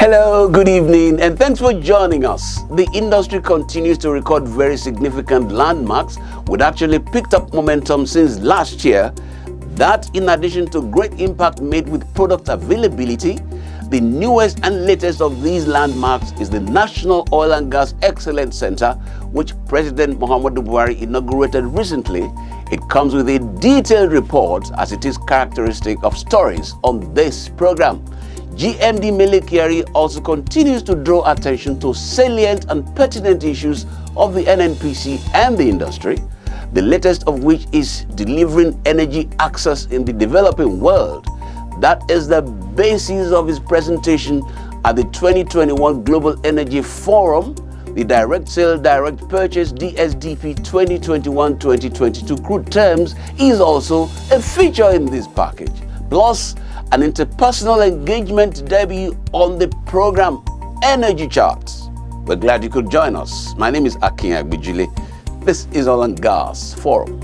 Hello, good evening, and thanks for joining us. The industry continues to record very significant landmarks, which actually picked up momentum since last year. That, in addition to great impact made with product availability, the newest and latest of these landmarks is the National Oil and Gas Excellence Center, which President Muhammadu Buhari inaugurated recently. It comes with a detailed report, as it is characteristic of stories on this program. GMD Mele also continues to draw attention to salient and pertinent issues of the NNPC and the industry, the latest of which is delivering energy access in the developing world. That is the basis of his presentation at the 2021 Global Energy Forum. The Direct Sale, Direct Purchase DSDP 2021-2022 crude terms is also a feature in this package. Plus, an interpersonal engagement debut on the program Energy Charts. We're glad you could join us. My name is Akin Agbijile. This is Oil and Gas Forum.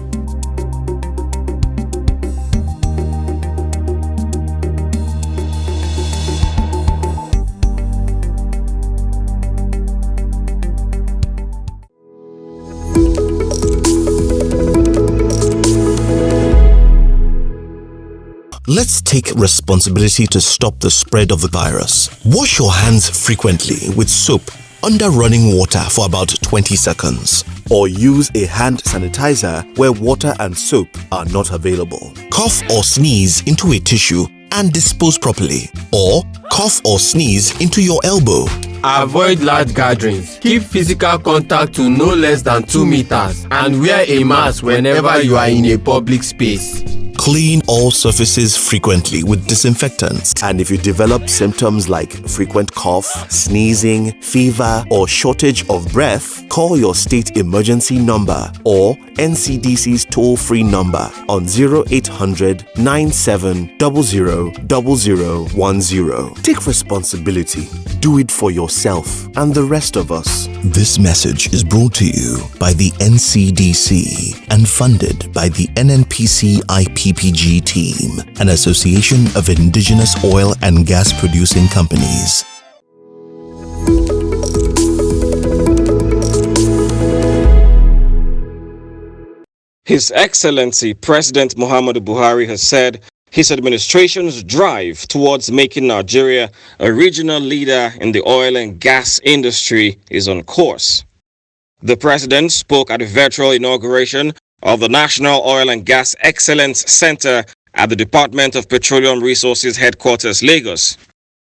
Let's take responsibility to stop the spread of the virus. Wash your hands frequently with soap under running water for about 20 seconds. Or use a hand sanitizer where water and soap are not available. Cough or sneeze into a tissue and dispose properly. Or cough or sneeze into your elbow. Avoid large gatherings. Keep physical contact to no less than 2 meters and wear a mask whenever you are in a public space. Clean all surfaces frequently with disinfectants. And if you develop symptoms like frequent cough, sneezing, fever, or shortage of breath, call your state emergency number or NCDC's toll-free number on 0800 9700 0010. Take responsibility. Do it for yourself and the rest of us. This message is brought to you by the NCDC and funded by the NNPC IPPG team, an association of indigenous oil and gas producing companies. His Excellency President Muhammadu Buhari has said his administration's drive towards making Nigeria a regional leader in the oil and gas industry is on course. The president spoke at the virtual inauguration of the National Oil and Gas Excellence Center at the Department of Petroleum Resources Headquarters, Lagos.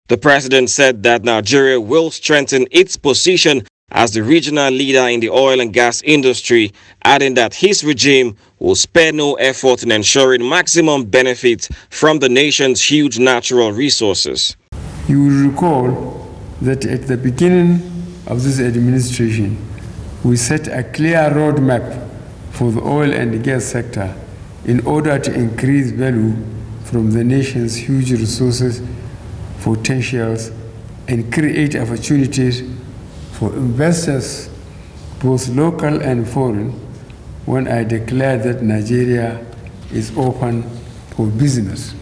The president said that Nigeria will strengthen its position as the regional leader in the oil and gas industry, adding that his regime will spare no effort in ensuring maximum benefit from the nation's huge natural resources. You will recall that at the beginning of this administration, we set a clear roadmap for the oil and gas sector in order to increase value from the nation's huge resources, potentials, and create opportunities for investors, both local and foreign, when I declare that Nigeria is open for business.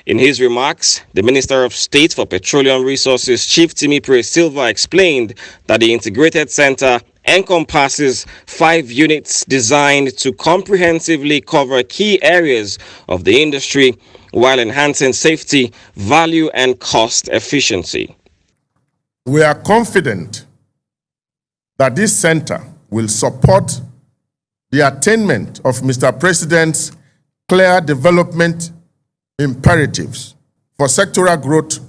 In his remarks, the Minister of State for Petroleum Resources, Chief Timipre Silva, explained that the integrated center encompasses 5 units designed to comprehensively cover key areas of the industry while enhancing safety, value, and cost efficiency. We are confident that this center will support the attainment of Mr. President's clear development imperatives for sectoral growth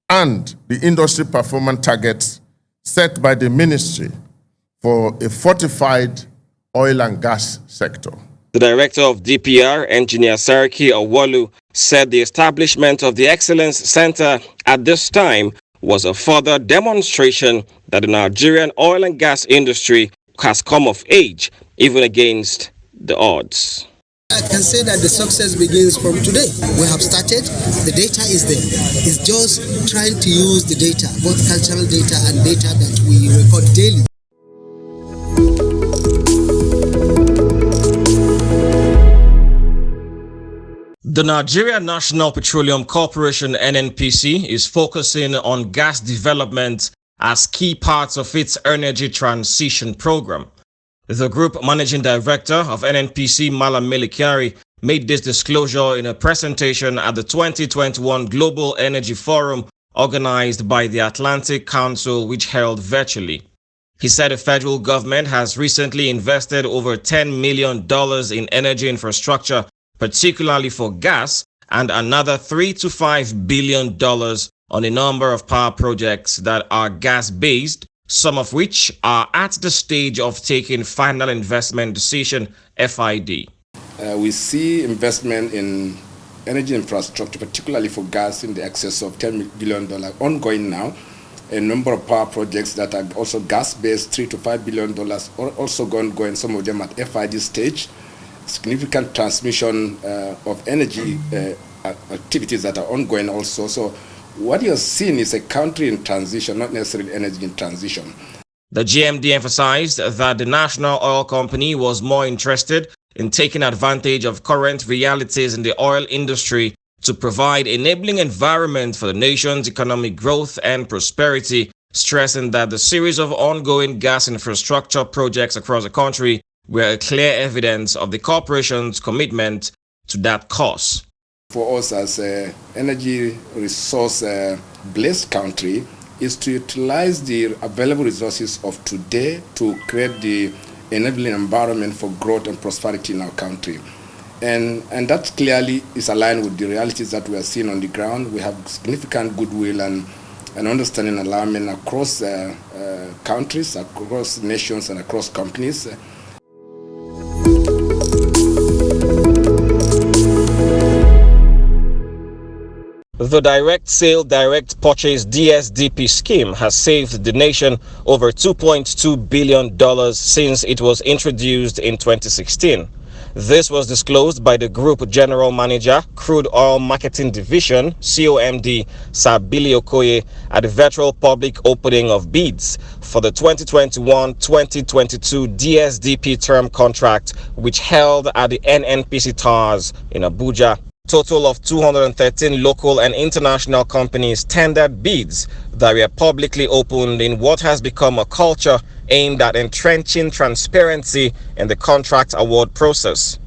and the industry performance targets set by the ministry for a fortified oil and gas sector. The director of DPR, Engineer Sariki Awolu, said the establishment of the Excellence Center at this time was a further demonstration that the Nigerian oil and gas industry has come of age, even against the odds. I can say that the success begins from today. We have started, the data is there. It's just trying to use the data, both cultural data and data that we record daily. The Nigeria National Petroleum Corporation (NNPC) is focusing on gas development as key parts of its energy transition program. The Group Managing Director of NNPC, Malam Melikiari, made this disclosure in a presentation at the 2021 Global Energy Forum organized by the Atlantic Council, which held virtually. He said the federal government has recently invested over $10 million in energy infrastructure, particularly for gas, and another $3 to $5 billion on a number of power projects that are gas-based, some of which are at the stage of taking final investment decision, FID. We see investment in energy infrastructure, particularly for gas, in the excess of $10 billion ongoing now. A number of power projects that are also gas-based, $3 to $5 billion, are also going, some of them at FID stage. Significant transmission of energy activities that are ongoing also. So what you're seeing is a country in transition, not necessarily energy in transition. The GMD emphasized that the national oil company was more interested in taking advantage of current realities in the oil industry to provide enabling environment for the nation's economic growth and prosperity, stressing that the series of ongoing gas infrastructure projects across the country were a clear evidence of the corporation's commitment to that cause. For us as an energy resource blessed country is to utilize the available resources of today to create the enabling environment for growth and prosperity in our country. And that clearly is aligned with the realities that we are seeing on the ground. We have significant goodwill and understanding alignment across countries, across nations, and across companies. The Direct Sale, Direct Purchase DSDP scheme has saved the nation over $2.2 billion since it was introduced in 2016. This was disclosed by the Group General Manager, Crude Oil Marketing Division, COMD, Sir Billy Okoye, at the virtual public opening of bids for the 2021-2022 DSDP term contract, which held at the NNPC Towers in Abuja. Total of 213 local and international companies tendered bids that were publicly opened in what has become a culture aimed at entrenching transparency in the contract award process.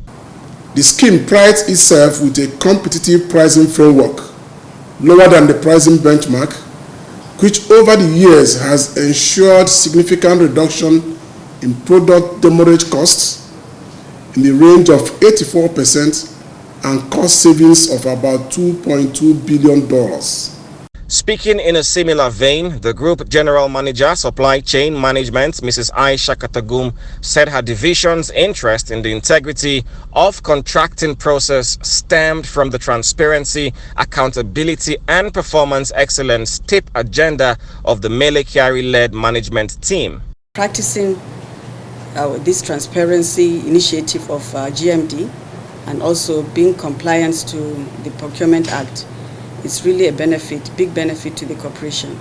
The scheme prides itself with a competitive pricing framework, lower than the pricing benchmark, which over the years has ensured significant reduction in product demurrage costs in the range of 84%, and cost savings of about $2.2 billion. Speaking in a similar vein, the Group General Manager, Supply Chain Management, Mrs. Aisha Katagum, said her division's interest in the integrity of contracting process stemmed from the transparency, accountability, and performance excellence TIP agenda of the Mele Kyari-led management team. Practicing this transparency initiative of GMD and also being compliant to the Procurement Act, it's really a benefit, big benefit to the corporation.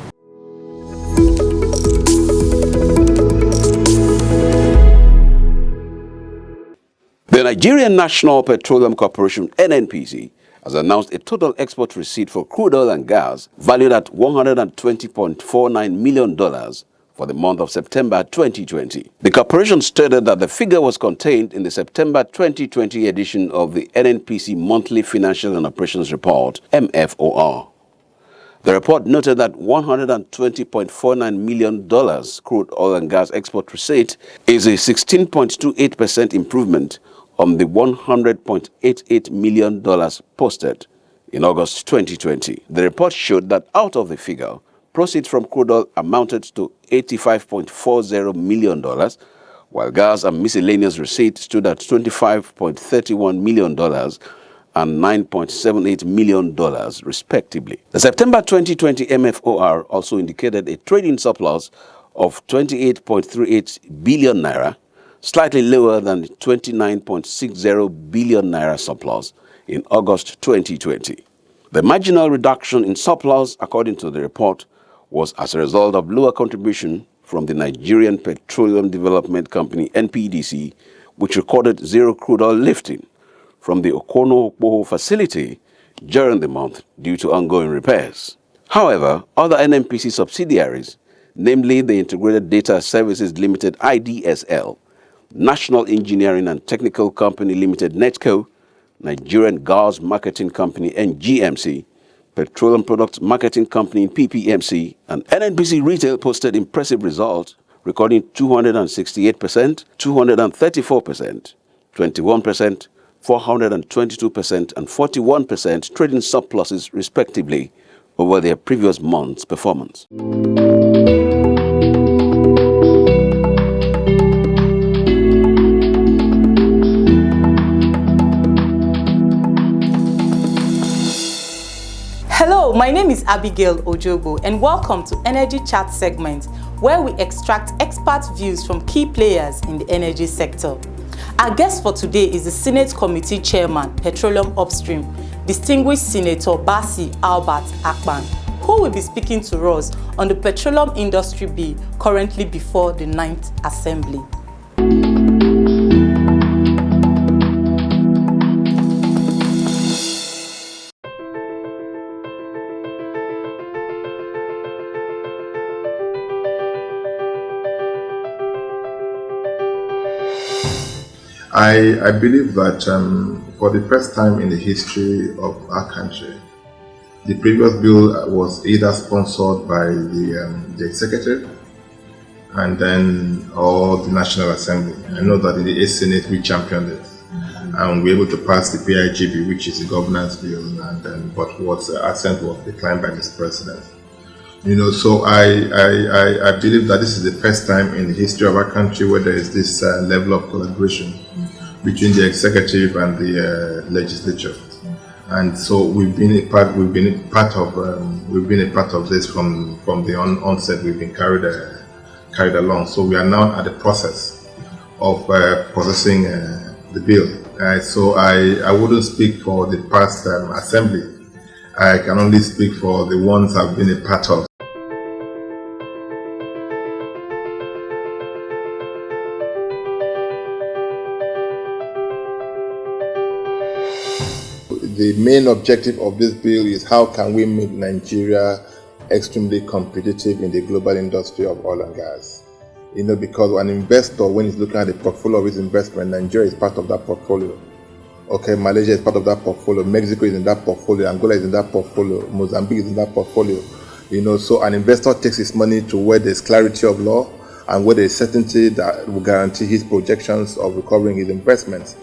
The Nigerian National Petroleum Corporation (NNPC) has announced a total export receipt for crude oil and gas valued at $120.49 million for the month of September 2020. The corporation stated that the figure was contained in the September 2020 edition of the NNPC Monthly Financial and Operations Report, MFOR. The report noted that $120.49 million crude oil and gas export receipt is a 16.28% improvement on the $100.88 million posted in August 2020. The report showed that out of the figure, proceeds from crude oil amounted to $85.40 million, while gas and miscellaneous receipts stood at $25.31 million and $9.78 million, respectively. The September 2020 MFOR also indicated a trading surplus of 28.38 billion naira, slightly lower than the 29.60 billion naira surplus in August 2020. The marginal reduction in surplus, according to the report, was as a result of lower contribution from the Nigerian Petroleum Development Company (NPDC), which recorded zero crude oil lifting, from the Okono-Okpoho facility during the month due to ongoing repairs. However, other NNPC subsidiaries, namely the Integrated Data Services Limited IDSL, National Engineering and Technical Company Limited NETCO, Nigerian Gas Marketing Company NGMC, Petroleum Products Marketing Company PPMC, and NNPC Retail posted impressive results, recording 268%, 234%, 21%, 422%, and 41% trading surpluses respectively over their previous month's performance. Hello, my name is Abigail Ojogo and welcome to Energy Chat segment, where we extract expert views from key players in the energy sector. Our guest for today is the Senate Committee Chairman, Petroleum Upstream, Distinguished Senator Basi Albert Akpan, who will be speaking to us on the Petroleum Industry Bill currently before the 9th Assembly. I believe that for the first time in the history of our country, the previous bill was either sponsored by the executive and then or the National Assembly. I know that in the Senate we championed it and we were able to pass the PIGB, which is the governance bill, and then but what assent was declined by this president. So I believe that this is the first time in the history of our country where there is this level of collaboration between the executive and the legislature, and so we've been a part of this from the onset. We've been carried along. So we are now at the process of processing the bill. So I wouldn't speak for the past assembly. I can only speak for the ones I've been a part of. The main objective of this bill is how can we make Nigeria extremely competitive in the global industry of oil and gas. Because an investor, when he's looking at the portfolio of his investment, Nigeria is part of that portfolio. Okay, Malaysia is part of that portfolio, Mexico is in that portfolio, Angola is in that portfolio, Mozambique is in that portfolio. So an investor takes his money to where there's clarity of law and where there's certainty that will guarantee his projections of recovering his investments.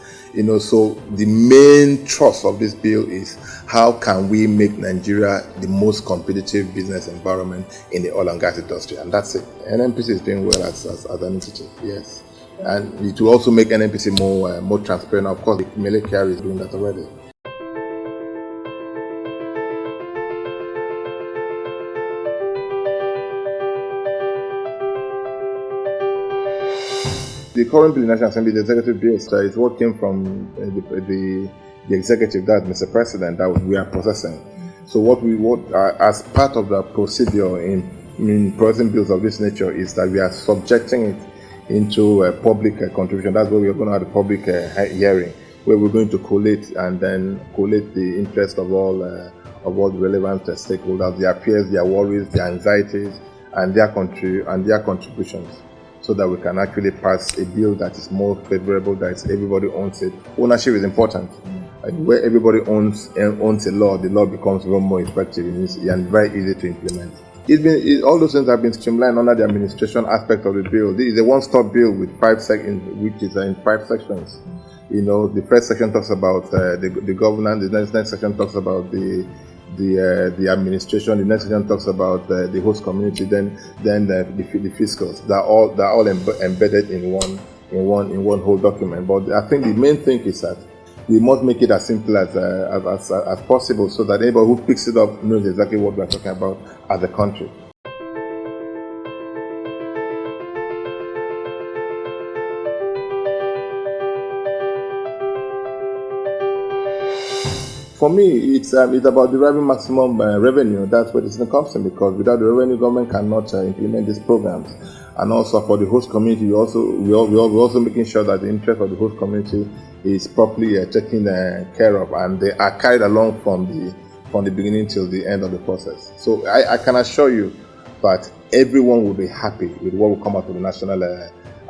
So the main thrust of this bill is how can we make Nigeria the most competitive business environment in the oil and gas industry, and that's it. NNPC is doing well as an entity, yes, and it will also make NNPC more transparent. Of course, the Mele Kyari is doing that already. The current bill in the National Assembly, the executive bill, is what came from the executive, that Mr. President, that we are processing. So as part of the procedure in processing bills of this nature is that we are subjecting it into a public contribution. That's where we are going to have a public hearing, where we're going to collate the interest of all the relevant stakeholders, their fears, their worries, their anxieties, and their contributions, so that we can actually pass a bill that is more favorable, that everybody owns it. Ownership is important. Where everybody owns a law, the law becomes even more effective and very easy to implement. All those things have been streamlined under the administration aspect of the bill. This is a one-stop bill with 5 sections, which is in 5 sections. The first section talks about the governance. The next section talks about the administration. The next section talks about the host community. Then the fiscals. They're all embedded in one whole document. But I think the main thing is that we must make it as simple as possible, so that anybody who picks it up knows exactly what we are talking about as a country. For me, it's about deriving maximum revenue. That's where it's comes in, because without the revenue, government cannot implement these programs. And also for the host community, we're also making sure that the interest of the host community is properly taken care of, and they are carried along from the beginning till the end of the process. So I can assure you that everyone will be happy with what will come out of the National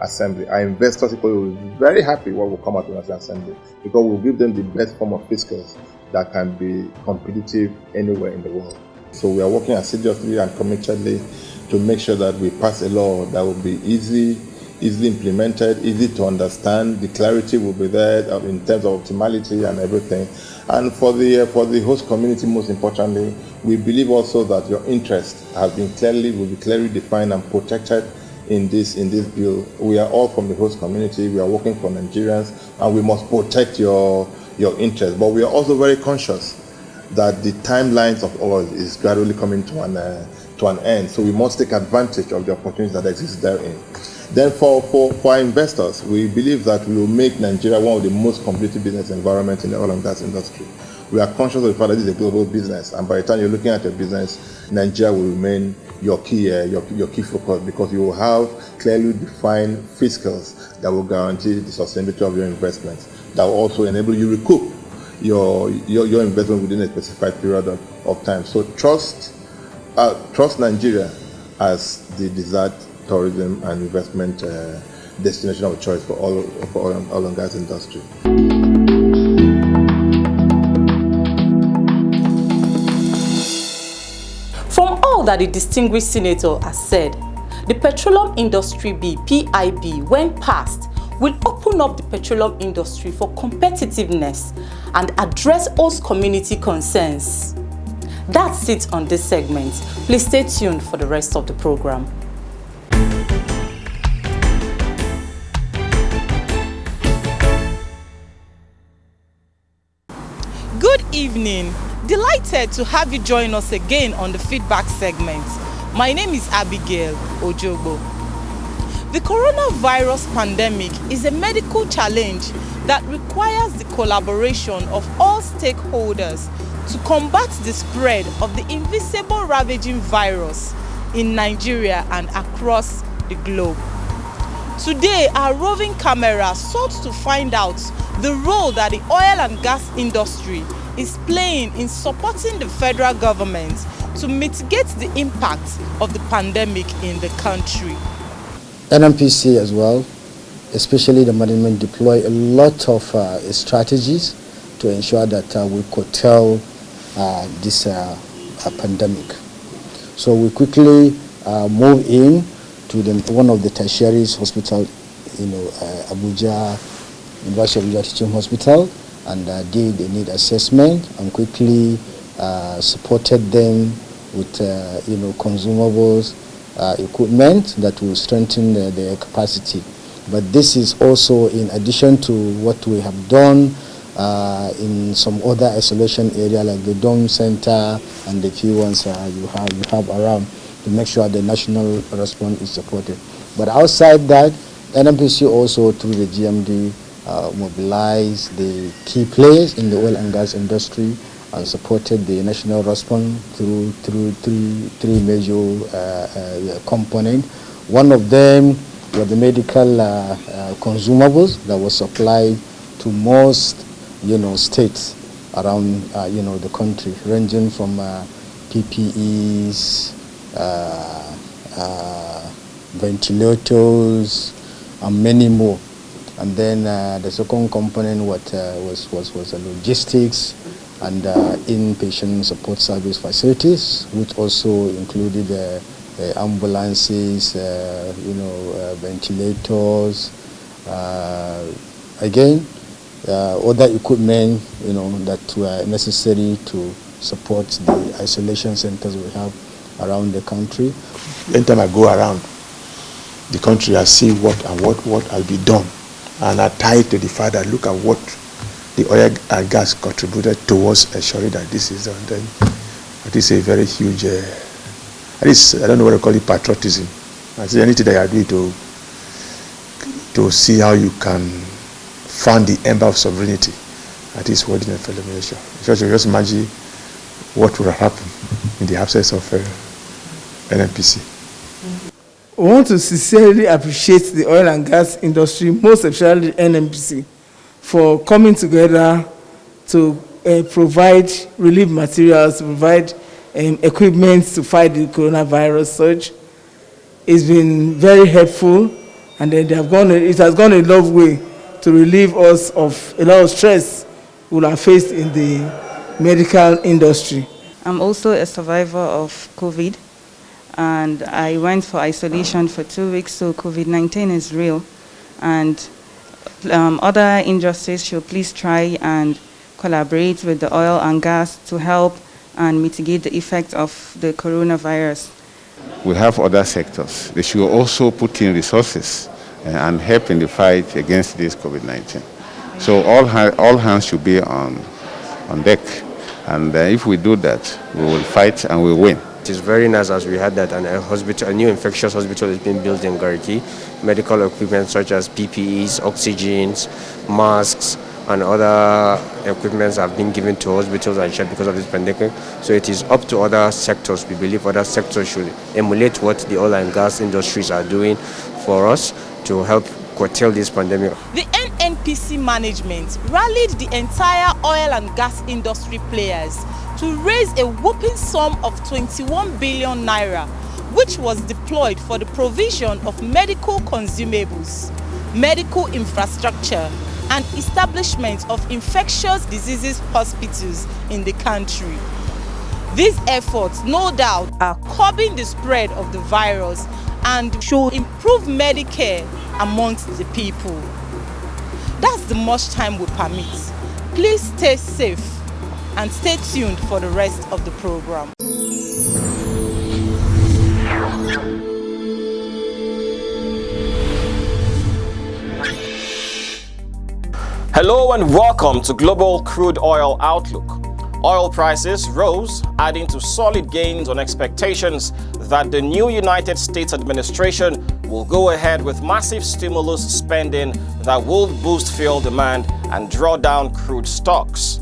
Assembly. Our investors will be very happy what will come out of the National Assembly, because we'll give them the best form of fiscals that can be competitive anywhere in the world. So we are working assiduously and committedly to make sure that we pass a law that will be easily implemented, easy to understand. The clarity will be there in terms of optimality and everything. And for the host community, most importantly, we believe also that your interests will be clearly defined and protected in this bill. We are all from the host community. We are working for Nigerians, and we must protect your interests. But we are also very conscious that the timelines of oil is gradually coming to an end. So we must take advantage of the opportunities that exist therein. Then for our investors, we believe that we will make Nigeria one of the most competitive business environments in the oil and gas industry. We are conscious of the fact that this is a global business, and by the time you're looking at a business, Nigeria will remain your key focus, because you will have clearly defined fiscals that will guarantee the sustainability of your investments, that will also enable you to recoup your investment within a specified period of time. So trust Nigeria as the desired tourism and investment destination of choice for oil and gas industry. From all that the distinguished senator has said, the Petroleum Industry Bill, PIB, when passed, will open up the petroleum industry for competitiveness and address host community concerns. That's it on this segment. Please stay tuned for the rest of the program. Good evening. Delighted to have you join us again on the feedback segment. My name is Abigail Ojogbo. The coronavirus pandemic is a medical challenge that requires the collaboration of all stakeholders to combat the spread of the invisible ravaging virus in Nigeria and across the globe. Today, our roving camera sought to find out the role that the oil and gas industry is playing in supporting the federal government to mitigate the impact of the pandemic in the country. NNPC as well, especially the management, deploy a lot of strategies to ensure that we curtail this pandemic. So we quickly move in to one of the tertiary hospitals, Abuja, University of Abuja Teaching Hospital, and did a need assessment and quickly supported them with consumables, equipment that will strengthen their capacity. But this is also in addition to what we have done in some other isolation area like the Dome Center and the few ones you have around, to make sure the national response is supported. But outside that, NNPC also through the GMD mobilized the key players in the oil and gas industry and supported the national response through three major components. One of them were the medical consumables that were supplied to most states around the country, ranging from PPEs, ventilators, and many more. And then the second component was logistics and inpatient support service facilities, which also included ambulances, ventilators, other equipment, that were necessary to support the isolation centers we have around the country. Anytime I go around the country, I see what has been done, and I tie it to the fact that look at what the oil and gas contributed towards ensuring that this is done. Then it is a very huge, at least I don't know what to call it, patriotism. I say anything that you do to see how you can fund the ember of sovereignty at this wedding and celebration. Just imagine what would have happened in the absence of NNPC. We want to sincerely appreciate the oil and gas industry, most especially NNPC, for coming together to provide relief materials, to provide equipment to fight the coronavirus surge. It's been very helpful, and it has gone a long way to relieve us of a lot of stress we have faced in the medical industry. I'm also a survivor of COVID, and I went for isolation for 2 weeks, so COVID-19 is real. And other industries should please try and collaborate with the oil and gas to help and mitigate the effects of the coronavirus. We have other sectors. They should also put in resources and help in the fight against this COVID-19. So all hands should be on deck. And if we do that, we will fight and we win. It is very nice as we had that a new infectious hospital is being built in Garki. Medical equipment such as PPEs, oxygens, masks, and other equipments have been given to hospitals and shared because of this pandemic. So it is up to other sectors. We believe other sectors should emulate what the oil and gas industries are doing for us to help curtail this pandemic. The NNPC management rallied the entire oil and gas industry players to raise a whopping sum of 21 billion naira, which was deployed for the provision of medical consumables, medical infrastructure, and establishment of infectious diseases hospitals in the country. These efforts, no doubt, are curbing the spread of the virus and should improve Medicare amongst the people. That's the much time we permit. Please stay safe and stay tuned for the rest of the program. Hello and welcome to Global Crude Oil Outlook. Oil prices rose, adding to solid gains on expectations that the new United States administration will go ahead with massive stimulus spending that will boost fuel demand and draw down crude stocks.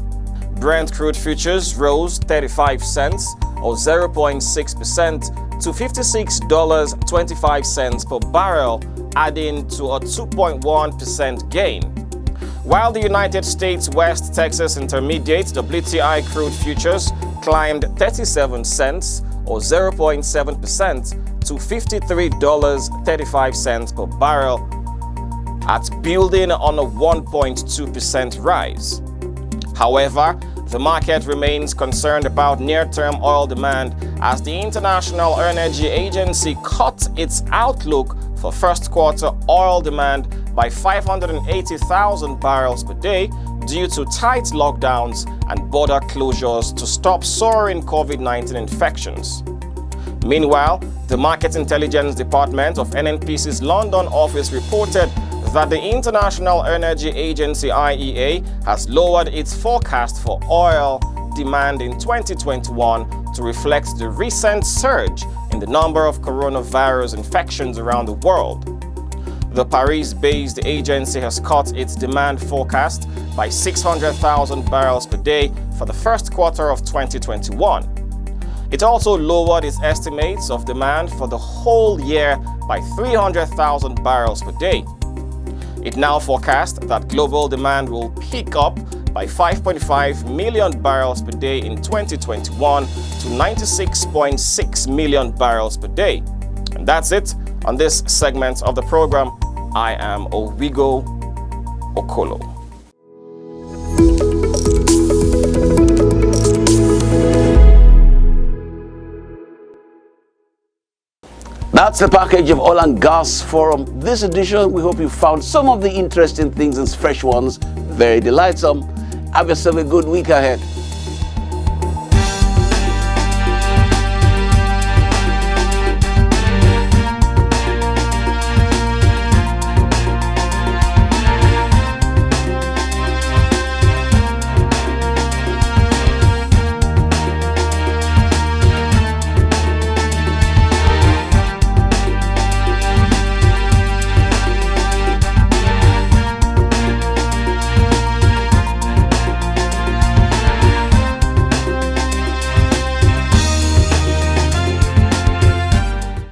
Brent crude futures rose 35 cents or 0.6% to $56.25 per barrel, adding to a 2.1% gain. While the United States West Texas Intermediate WTI crude futures climbed 37 cents or 0.7% to $53.35 per barrel, at building on a 1.2% rise. However, the market remains concerned about near-term oil demand as the International Energy Agency cut its outlook for first quarter oil demand by 580,000 barrels per day due to tight lockdowns and border closures to stop soaring COVID-19 infections. Meanwhile, the Market Intelligence Department of NNPC's London office reported that the International Energy Agency IEA has lowered its forecast for oil demand in 2021 to reflect the recent surge in the number of coronavirus infections around the world. The Paris-based agency has cut its demand forecast by 600,000 barrels per day for the first quarter of 2021. It also lowered its estimates of demand for the whole year by 300,000 barrels per day. It now forecasts that global demand will pick up by 5.5 million barrels per day in 2021 to 96.6 million barrels per day. And that's it on this segment of the program. I am Owigo Okolo. That's the package of Oil and Gas Forum. This edition, we hope you found some of the interesting things and fresh ones very delightsome. Have yourself a good week ahead.